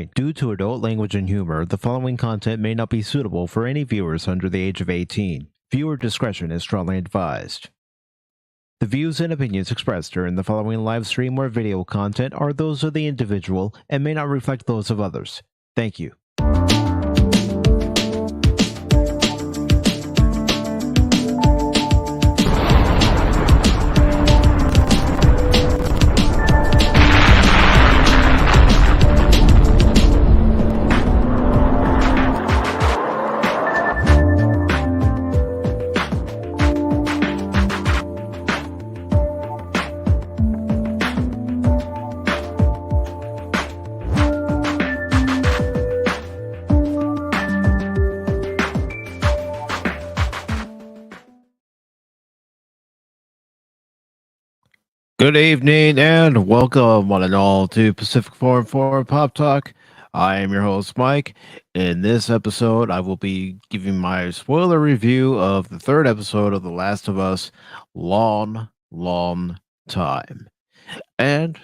Warning, due to adult language and humor, the following content may not be suitable for any viewers under the age of 18. Viewer discretion is strongly advised. The views and opinions expressed during the following live stream or video content are those of the individual and may not reflect those of others. Thank you. Good evening and welcome, one and all, to PACIFIC414 Pop Talk. I am your host, Mike. In this episode, I will be giving my spoiler review of the third episode of The Last of Us, Long Time. And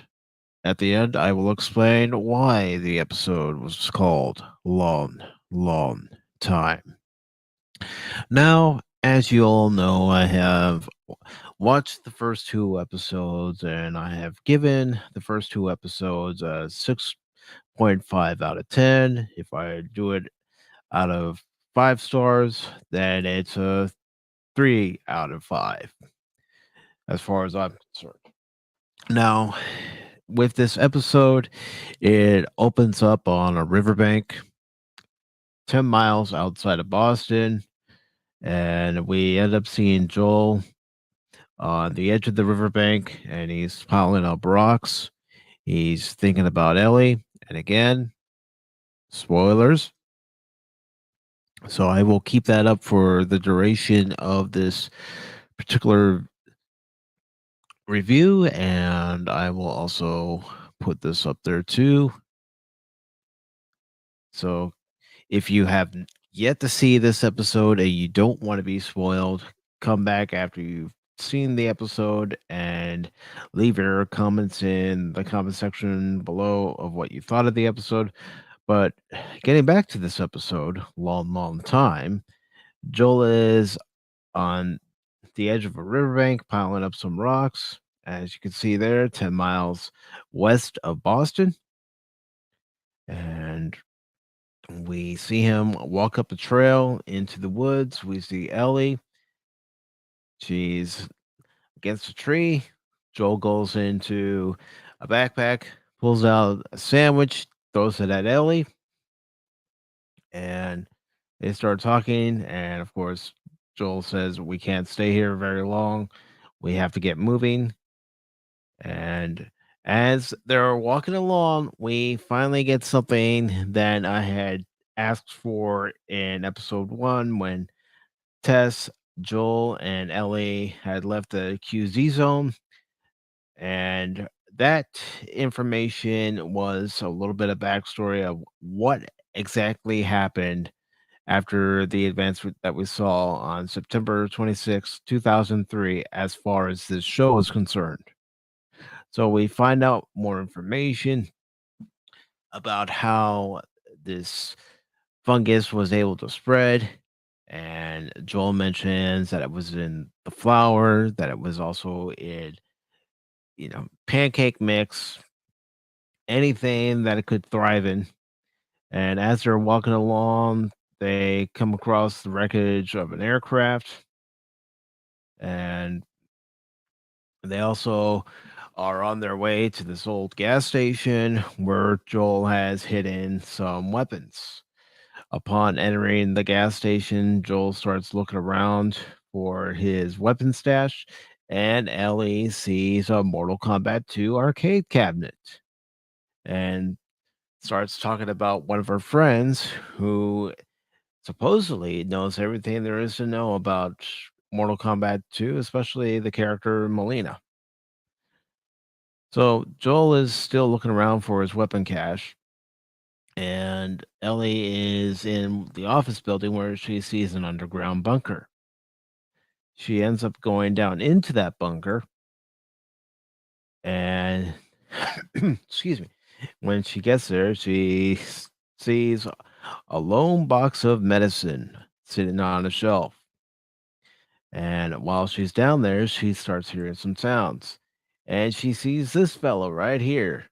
at the end, I will explain why the episode was called Long Time. Now, as you all know, I have watched the first two episodes and I have given the first two episodes a 6.5 out of 10. If I do it out of 5 stars, then it's a 3 out of 5 as far as I'm concerned. Now, with this episode, it opens up on a riverbank 10 miles outside of Boston, and we end up seeing Joel on the edge of the riverbank, and he's piling up rocks. He's thinking about Ellie, and again, spoilers. So I will keep that up for the duration of this particular review, and I will also put this up there too. So if you have yet to see this episode and you don't want to be spoiled, come back after you've seen the episode and leave your comments in the comment section below of what you thought of the episode. But getting back to this episode, long time, Joel is on the edge of a riverbank piling up some rocks, as you can see there, 10 miles west of Boston. And we see him walk up a trail into the woods. We see Ellie. She's against a tree. Joel goes into a backpack, pulls out a sandwich, throws it at Ellie, and they start talking. And of course, Joel says, "We can't stay here very long. We have to get moving." And as they're walking along, we finally get something that I had asked for in episode 1 when Tess, Joel, and Ellie had left the QZ zone. And that information was a little bit of backstory of what exactly happened after the events that we saw on September 26, 2003, as far as this show is concerned. So we find out more information about how this fungus was able to spread. And Joel mentions that it was in the flour, that it was also in, pancake mix, anything that it could thrive in. And as they're walking along, they come across the wreckage of an aircraft. And they also are on their way to this old gas station where Joel has hidden some weapons. Upon entering the gas station, Joel starts looking around for his weapon stash, and Ellie sees a Mortal Kombat 2 arcade cabinet and starts talking about one of her friends who supposedly knows everything there is to know about Mortal Kombat 2, especially the character Melina. So Joel is still looking around for his weapon cache, and Ellie is in the office building where she sees an underground bunker. She ends up going down into that bunker, and excuse me, When she gets there, sees a lone box of medicine sitting on a shelf. And while she's down there, she starts hearing some sounds. And she sees this fellow right here.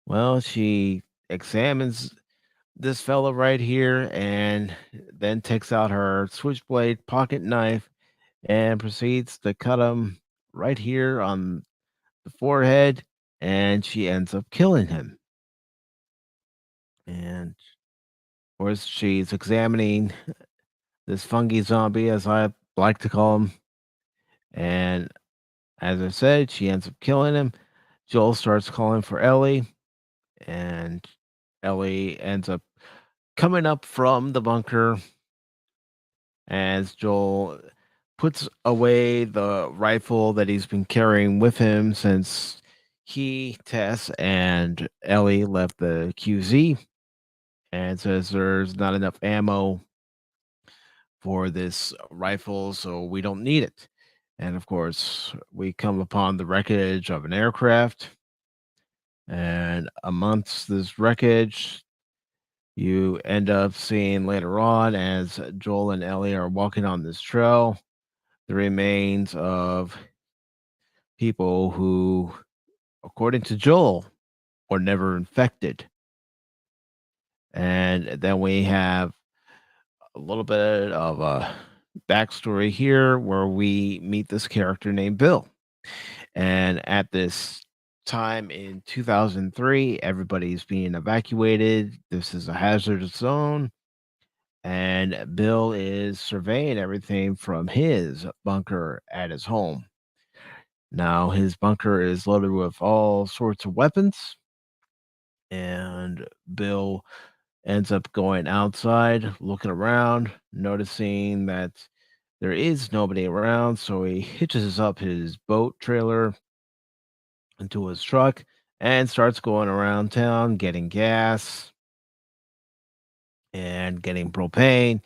Well, she examines this fellow right here and then takes out her switchblade pocket knife and proceeds to cut him right here on the forehead. And she ends up killing him. And of course, she's examining this fungi zombie, as I like to call him. And as I said, she ends up killing him. Joel starts calling for Ellie, and Ellie ends up coming up from the bunker as Joel puts away the rifle that he's been carrying with him since he, Tess, and Ellie left the QZ, and says there's not enough ammo for this rifle, so we don't need it. And of course, we come upon the wreckage of an aircraft. And amongst this wreckage, you end up seeing later on as Joel and Ellie are walking on this trail the remains of people who, according to Joel, were never infected. And then we have a little bit of a backstory here where we meet this character named Bill. And at this time in 2003, everybody's being evacuated. This is a hazardous zone. And Bill is surveying everything from his bunker at his home. Now, his bunker is loaded with all sorts of weapons. And Bill ends up going outside, looking around, noticing that there is nobody around. So he hitches up his boat trailer into his truck and starts going around town getting gas and getting propane,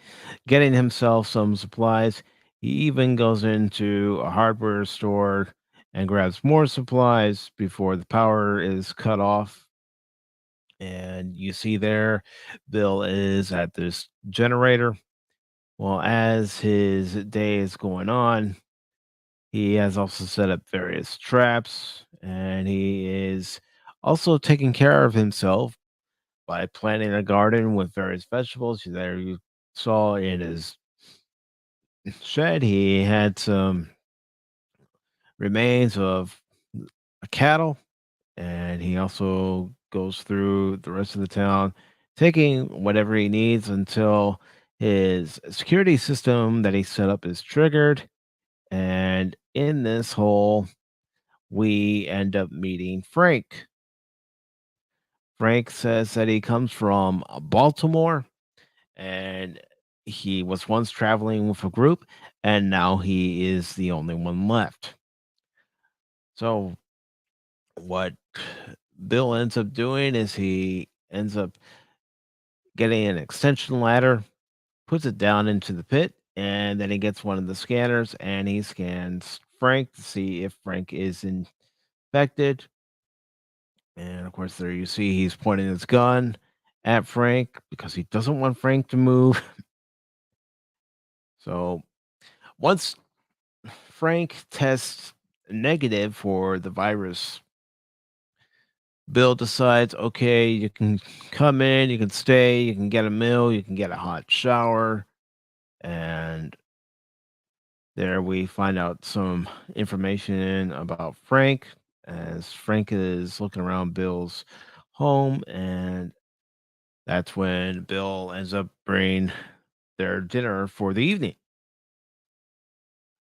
getting himself some supplies. He even goes into a hardware store and grabs more supplies before the power is cut off. And you see there, Bill is at this generator. Well, as his day is going on, he has also set up various traps and he is also taking care of himself by planting a garden with various vegetables. There you saw in his shed, he had some remains of a cattle, and he also goes through the rest of the town, taking whatever he needs until his security system that he set up is triggered. And in this hole, we end up meeting Frank. Frank says that he comes from Baltimore and he was once traveling with a group and now he is the only one left. So what Bill ends up doing is he ends up getting an extension ladder, puts it down into the pit, and then he gets one of the scanners and he scans Frank to see if Frank is infected. And of course, there you see he's pointing his gun at Frank because he doesn't want Frank to move. So once Frank tests negative for the virus, Bill decides, okay, you can come in, you can stay, you can get a meal, you can get a hot shower. And there we find out some information about Frank as Frank is looking around Bill's home. And that's when Bill ends up bringing their dinner for the evening.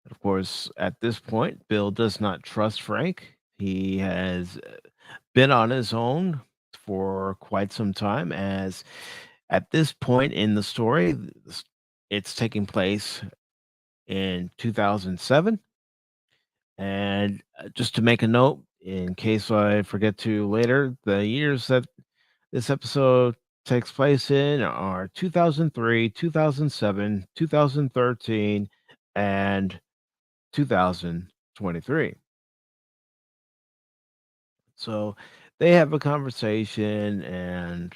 Of course, at this point, Bill does not trust Frank. He has been on his own for quite some time, as at this point in the story, it's taking place in 2007. And just to make a note, in case I forget to later, the years that this episode takes place in are 2003, 2007, 2013, and 2023. So they have a conversation, and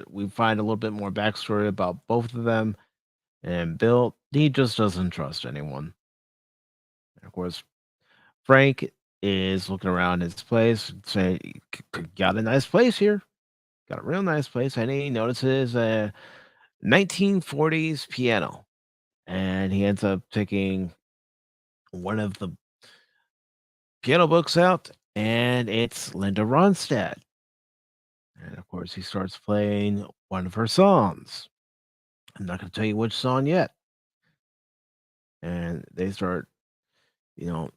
we find a little bit more backstory about both of them. And Bill, he just doesn't trust anyone. And of course, Frank is looking around his place and saying, Got a nice place here. Got a real nice place." And he notices a 1940s piano. And he ends up taking one of the piano books out, and it's Linda Ronstadt. And of course, he starts playing one of her songs. I'm not going to tell you which song yet. And they start, you know,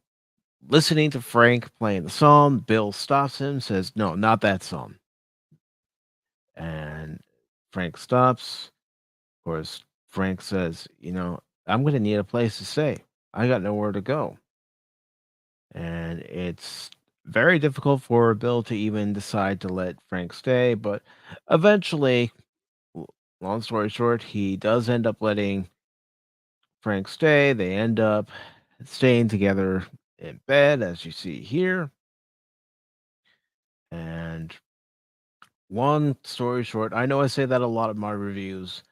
listening to Frank playing the song. Bill stops him, says, "No, not that song." And Frank stops. Of course, Frank says, "I'm going to need a place to stay. I got nowhere to go." And it's very difficult for Bill to even decide to let Frank stay. But eventually, l- long story short, he does end up letting Frank stay. They end up staying together in bed, as you see here. And long story short, I know I say that a lot of my reviews,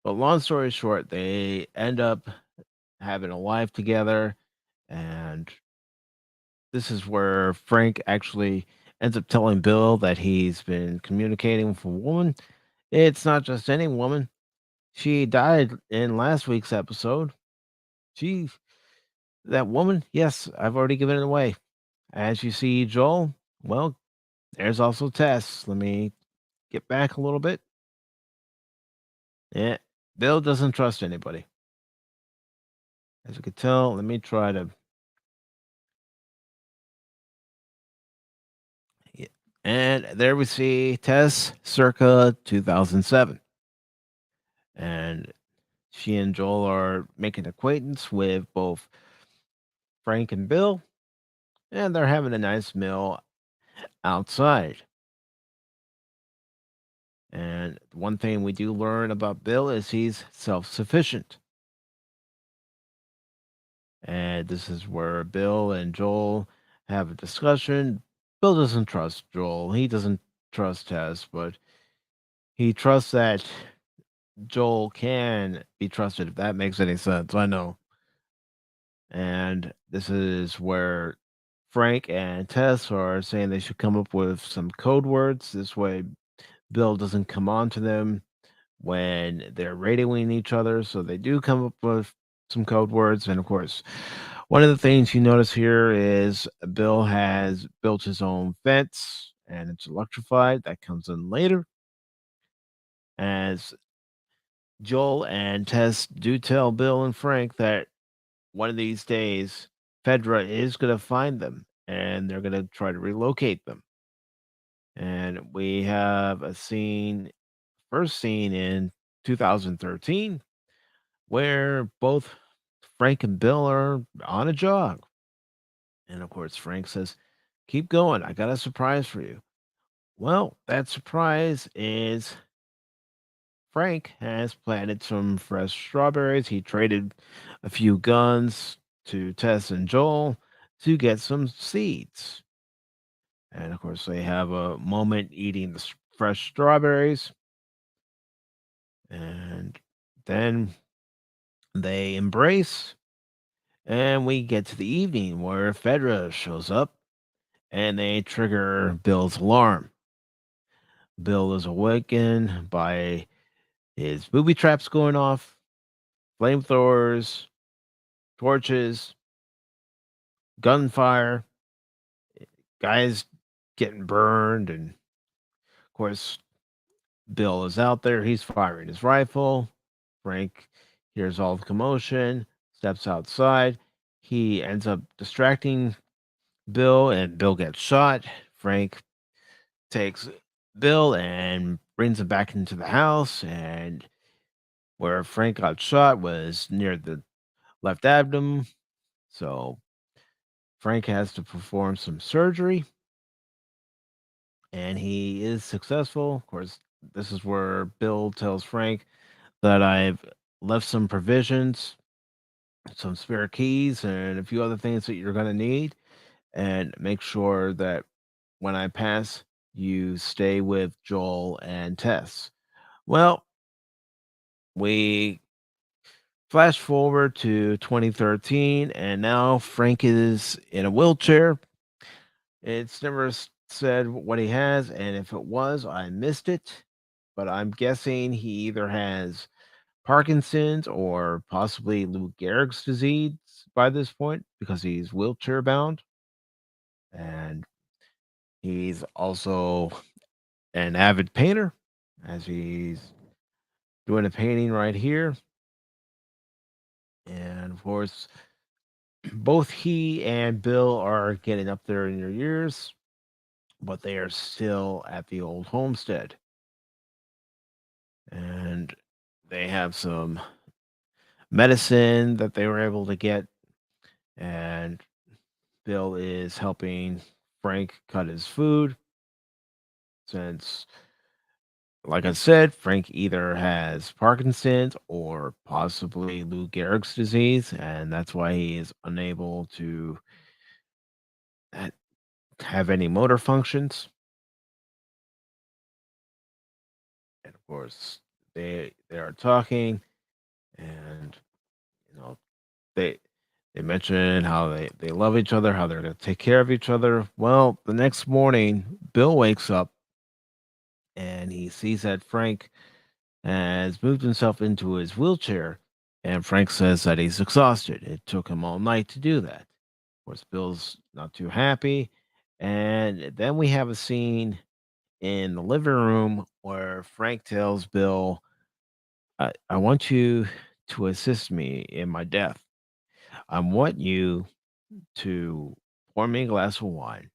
but long story short, they end up having a life together. And this is where Frank actually ends up telling Bill that he's been communicating with a woman. It's not just any woman. She died in last week's episode. She, that woman, yes, I've already given it away. As you see, Joel, well, there's also Tess. Let me get back a little bit. Yeah, Bill doesn't trust anybody. As you can tell, let me try to. Yeah. And there we see Tess circa 2007. And she and Joel are making acquaintance with both Frank and Bill, and they're having a nice meal outside. And one thing we do learn about Bill is he's self sufficient. And this is where Bill and Joel have a discussion. Bill doesn't trust Joel. He doesn't trust Tess, but he trusts that Joel can be trusted, if that makes any sense. I know. And this is where Frank and Tess are saying they should come up with some code words. This way, Bill doesn't come on to them when they're radioing each other. So they do come up with some code words. And of course, one of the things you notice here is Bill has built his own fence and it's electrified. That comes in later. As Joel and Tess do tell Bill and Frank that one of these days, Fedra is going to find them and they're going to try to relocate them. And we have a scene, first scene in 2013, where both Frank and Bill are on a jog. And of course, Frank says, "Keep going. I got a surprise for you." Well, that surprise is Frank has planted some fresh strawberries. He traded a few guns to Tess and Joel to get some seeds. And of course, they have a moment eating the fresh strawberries. And then they embrace. And we get to the evening where Fedra shows up and they trigger Bill's alarm. Bill is awakened by his booby traps going off, flamethrowers, torches, gunfire, guys getting burned. And of course, Bill is out there. He's firing his rifle. Frank hears all the commotion, steps outside. He ends up distracting Bill, and Bill gets shot. Frank takes Bill and brings him back into the house. And where Frank got shot was near the left abdomen. So Frank has to perform some surgery, and he is successful. Of course, this is where Bill tells Frank that I've left some provisions, some spare keys, and a few other things that you're going to need. And make sure that when I pass, you stay with Joel and Tess. Well, we flash forward to 2013, and now Frank is in a wheelchair. It's never said what he has, and if it was, I missed it. But I'm guessing he either has Parkinson's or possibly Lou Gehrig's disease by this point because he's wheelchair bound. And he's also an avid painter, as he's doing a painting right here. And of course, both he and Bill are getting up there in their years, but they are still at the old homestead. And they have some medicine that they were able to get. And Bill is helping Frank cut his food since, like I said, Frank either has Parkinson's or possibly Lou Gehrig's disease, and that's why he is unable to ha- have any motor functions. And of course, they are talking, and you know they they mention how they love each other, how they're going to take care of each other. Well, the next morning, Bill wakes up and he sees that Frank has moved himself into his wheelchair, and Frank says that he's exhausted. It took him all night to do that. Of course, Bill's not too happy. And then we have a scene in the living room where Frank tells Bill, I want you to assist me in my death. I want you to pour me a glass of wine,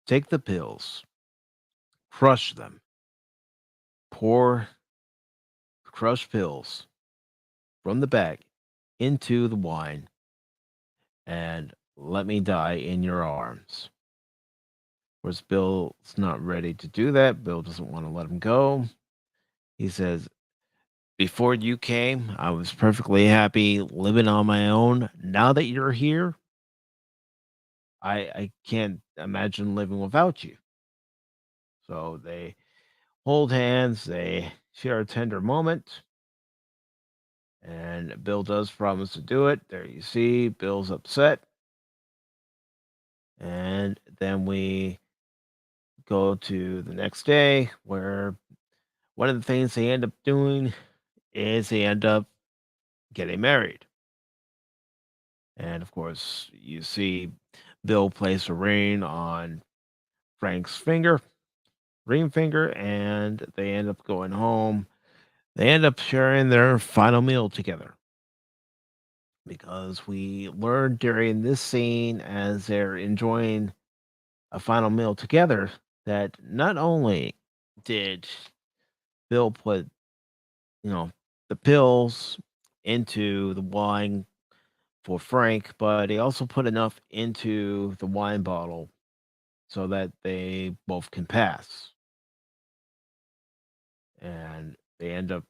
take the pills, crush them, pour crushed pills from the bag into the wine, and let me die in your arms. Of course, Bill's not ready to do that. Bill doesn't want to let him go. He says, before you came, I was perfectly happy living on my own. Now that you're here, I can't imagine living without you. So they hold hands, they share a tender moment, and Bill does promise to do it. There you see, Bill's upset. And then we go to the next day where one of the things they end up doing is they end up getting married. And of course, you see Bill place a ring on Frank's ring finger, and they end up going home. They end up sharing their final meal together because we learned during this scene as they're enjoying a final meal together that not only did Bill put, you know, the pills into the wine for Frank, but he also put enough into the wine bottle so that they both can pass. And they end up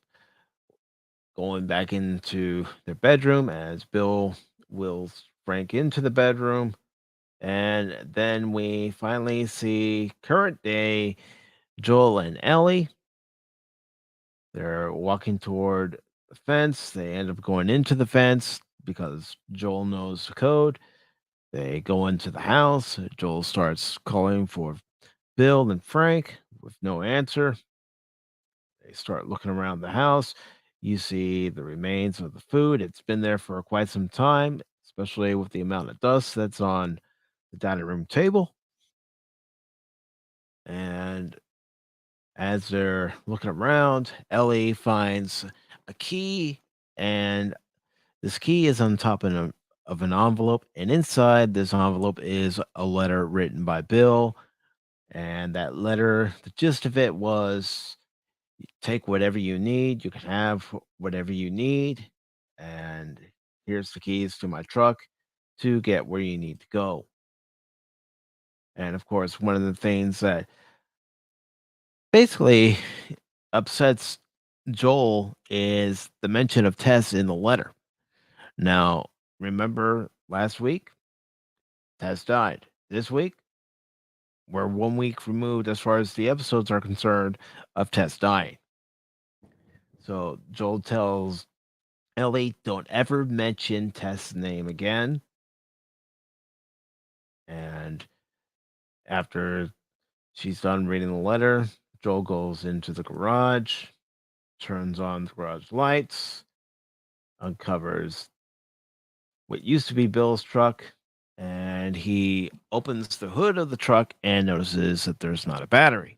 going back into their bedroom as Bill wheels Frank into the bedroom. And then we finally see current day Joel and Ellie. They're walking toward the fence. They end up going into the fence because Joel knows the code. They go into the house. Joel starts calling for Bill and Frank with no answer. They start looking around the house. You see the remains of the food. It's been there for quite some time, especially with the amount of dust that's on the dining room table. And as they're looking around, Ellie finds a key, and this key is on top of an envelope. And inside this envelope is a letter written by Bill. And that letter, the gist of it was take whatever you need. You can have whatever you need. And here's the keys to my truck to get where you need to go. And of course, one of the things that basically upsets Joel is the mention of Tess in the letter. Now, remember last week, Tess died. This week, we're 1 week removed as far as the episodes are concerned of Tess dying. So Joel tells Ellie, don't ever mention Tess' name again. And after she's done reading the letter, Joel goes into the garage, turns on the garage lights, uncovers what used to be Bill's truck, and he opens the hood of the truck and notices that there's not a battery.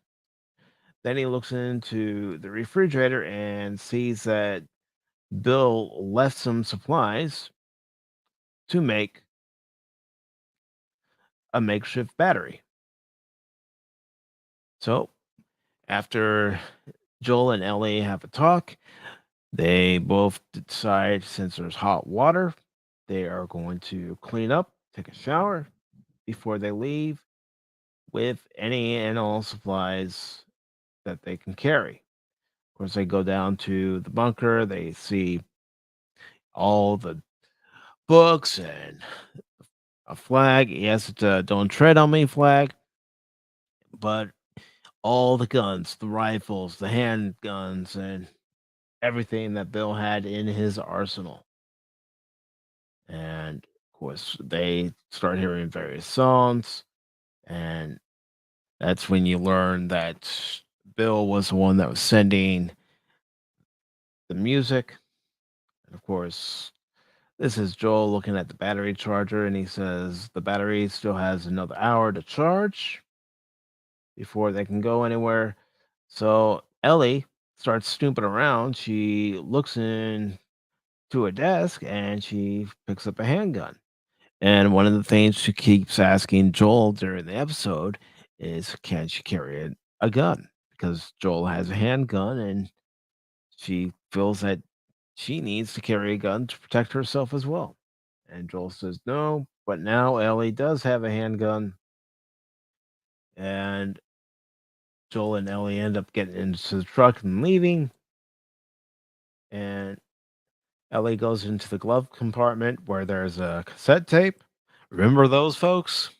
Then he looks into the refrigerator and sees that Bill left some supplies to make a makeshift battery. So, after Joel and Ellie have a talk, they both decide since there's hot water, they are going to clean up, take a shower before they leave with any and all supplies that they can carry. Of course, they go down to the bunker, they see all the books and a flag. Yes, it's a don't tread on me flag, but all the guns, the rifles, the handguns, and everything that Bill had in his arsenal. And of course, they start hearing various songs, and that's when you learn that Bill was the one that was sending the music. And of course, this is Joel looking at the battery charger, and he says the battery still has another hour to charge before they can go anywhere. So Ellie starts snooping around. She looks into a desk and she picks up a handgun. And one of the things she keeps asking Joel during the episode is, can she carry a gun? Because Joel has a handgun and she feels that she needs to carry a gun to protect herself as well. And Joel says no, but now Ellie does have a handgun. And Joel and Ellie end up getting into the truck and leaving. And Ellie goes into the glove compartment where there's a cassette tape. Remember those, folks?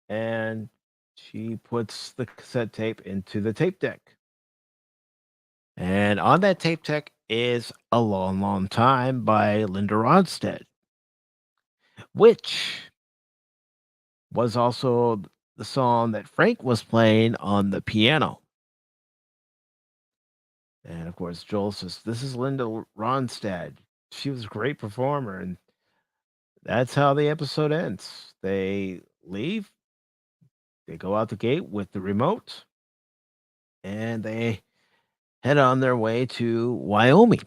And she puts the cassette tape into the tape deck. And on that tape deck is A Long, Long Time by Linda Ronstadt, which was also the song that Frank was playing on the piano. And of course, Joel says, this is Linda Ronstadt. She was a great performer. And that's how the episode ends. They leave, they go out the gate with the remote, and they head on their way to Wyoming.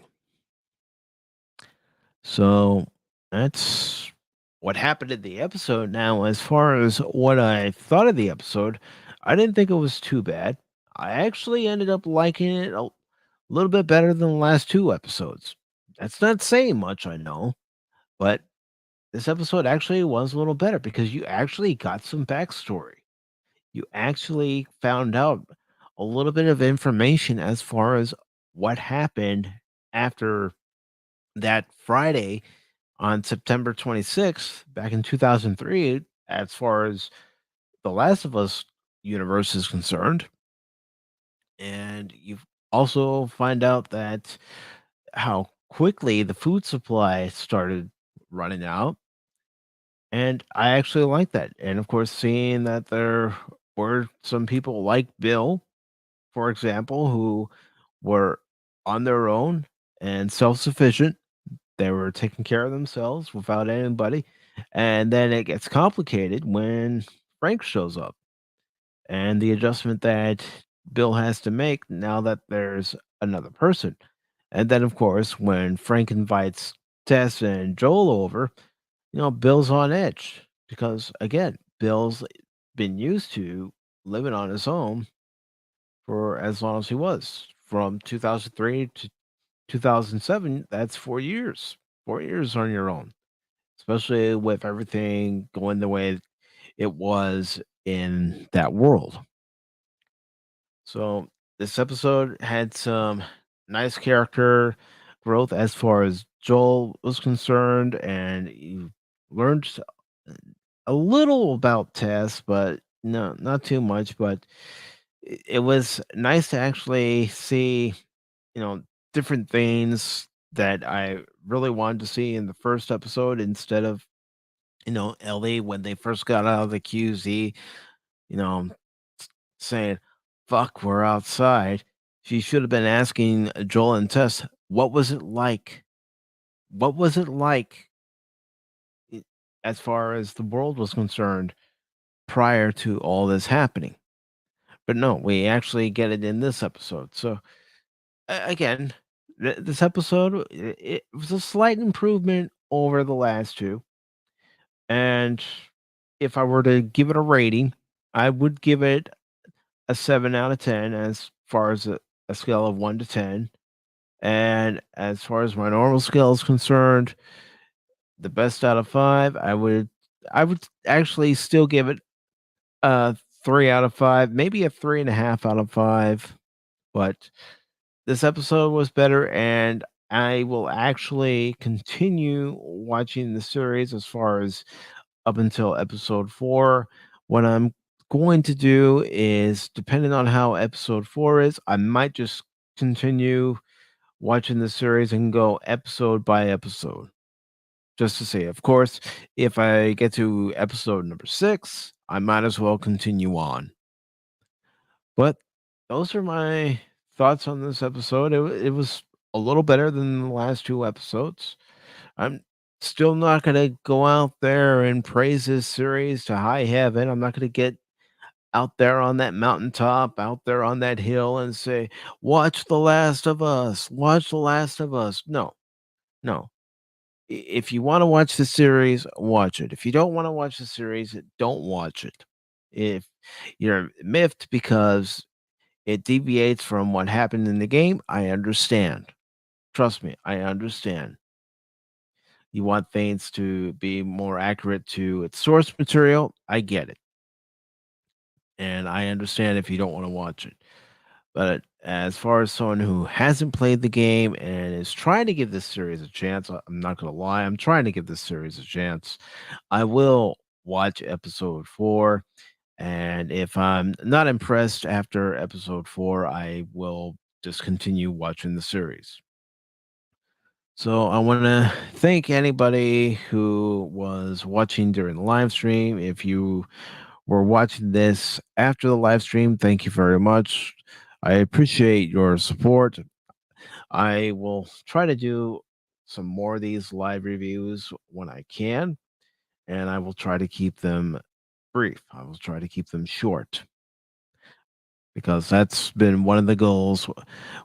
So that's what happened in the episode. Now, as far as what I thought of the episode, I didn't think it was too bad. I actually ended up liking it a little bit better than the last two episodes. That's not saying much, I know, but this episode actually was a little better because you actually got some backstory. You actually found out a little bit of information as far as what happened after that Friday on September 26th back in 2003 as far as the Last of Us universe is concerned. And you also find out that how quickly the food supply started running out. And I actually like that. And of course, seeing that there were some people like Bill, for example, who were on their own and self sufficient. They were taking care of themselves without anybody. And then it gets complicated when Frank shows up and the adjustment that Bill has to make now that there's another person. And then, of course, when Frank invites Tess and Joel over, Bill's on edge because, again, Bill's been used to living on his own for as long as he was from 2003 to 2007. That's 4 years, 4 years on your own, especially with everything going the way it was in that world. So this episode had some nice character growth as far as Joel was concerned, and you learned a little about Tess, but No, not too much, but it was nice to actually see, you know, different things that I really wanted to see in the first episode instead of, Ellie when they first got out of the QZ, you know, saying, "Fuck, we're outside." She should have been asking Joel and Tess, "What was it like? What was it like i- as far as the world was concerned prior to all this happening?" But no, we actually get it in this episode. So again, this episode it was a slight improvement over the last two, and if I were to give it a rating, I would give it a 7 out of 10 as far as a scale of 1 to 10. And as far as my normal scale is concerned, the best out of five, I would actually still give it a 3 out of 5, maybe a 3.5 out of 5. But this episode was better, and I will actually continue watching the series as far as up until episode 4. What I'm going to do is, depending on how episode 4 is, I might just continue watching the series and go episode by episode just to see. Of course, if I get to episode number 6, I might as well continue on. But those are my thoughts on this episode. It was a little better than the last two episodes. I'm still not going to go out there and praise this series to high heaven. I'm not going to get out there on that mountaintop, out there on that hill and say, "Watch The Last of Us, watch The Last of Us." No, no. If you want to watch the series, watch it. If you don't want to watch the series, don't watch it. If you're miffed because it deviates from what happened in the game, I understand. Trust me, I understand. You want things to be more accurate to its source material. I get it. And I understand if you don't want to watch it. But as far as someone who hasn't played the game and is trying to give this series a chance, I'm not going to lie, I'm trying to give this series a chance. I will watch episode 4. And if I'm not impressed after episode 4, I will just continue watching the series. So I want to thank anybody who was watching during the live stream. If you were watching this after the live stream, thank you very much. I appreciate your support. I will try to do some more of these live reviews when I can, and I will try to keep them brief. I will try to keep them short because that's been one of the goals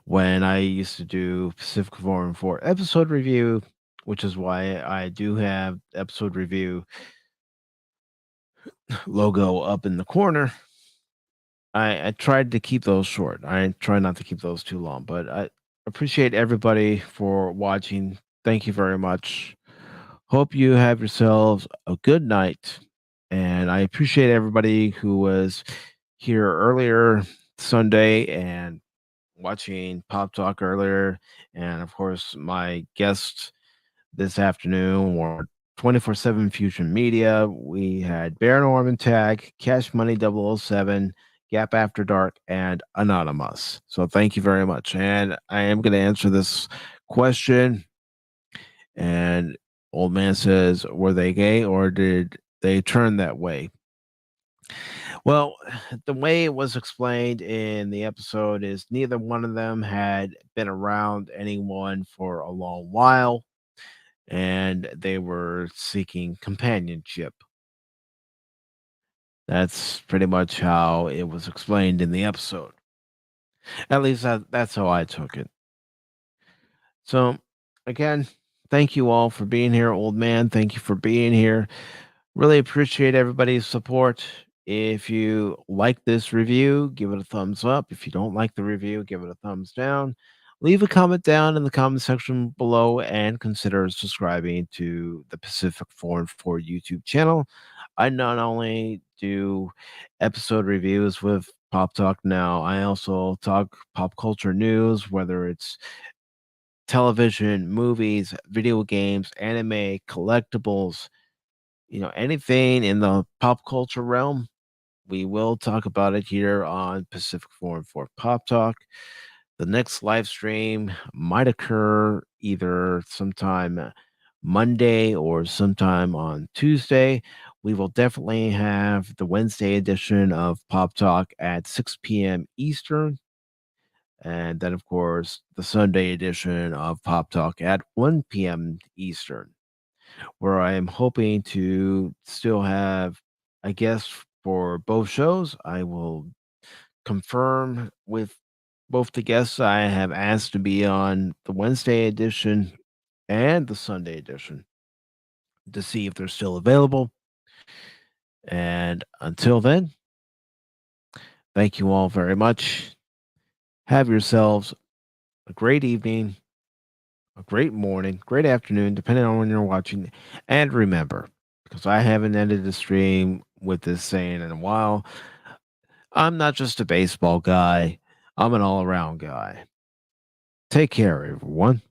when I used to do Pacific414 episode review, which is why I do have episode review logo up in the corner. I tried to keep those short. I try not to keep those too long, but I appreciate everybody for watching. Thank you very much. Hope you have yourselves a good night. And I appreciate everybody who was here earlier Sunday and watching Pop Talk earlier. And of course, my guest this afternoon were 24/7 Fusion Media. We had Bear Norman Tag, Cash Money 007, Gap After Dark, and Anonymous. So thank you very much. And I am going to answer this question. And Old Man says, were they gay or did they turn that way? Well, the way it was explained in the episode is neither one of them had been around anyone for a long while and they were seeking companionship. That's pretty much how it was explained in the episode. At least that's how I took it. So, again, thank you all for being here, old man. Thank you for being here. Really appreciate everybody's support. If you like this review, give it a thumbs up. If you don't like the review, give it a thumbs down. Leave a comment down in the comment section below and consider subscribing to the Pacific414 YouTube channel. I not only do episode reviews with Pop Talk now, I also talk pop culture news, whether it's television, movies, video games, anime, collectibles, anything in the pop culture realm. we will talk about it here on Pacific 414 Pop Talk. The next live stream might occur either sometime Monday or sometime on Tuesday. We will definitely have the Wednesday edition of Pop Talk at 6 p.m. Eastern. And then, of course, the Sunday edition of Pop Talk at 1 p.m. Eastern, where I am hoping to still have a guest for both shows. I will confirm with both the guests I have asked to be on the Wednesday edition and the Sunday edition to see if they're still available. And until then, thank you all very much. Have yourselves a great evening, a great morning, great afternoon, depending on when you're watching. And remember, because I haven't ended the stream with this saying in a while, I'm not just a baseball guy, I'm an all around guy. Take care, everyone.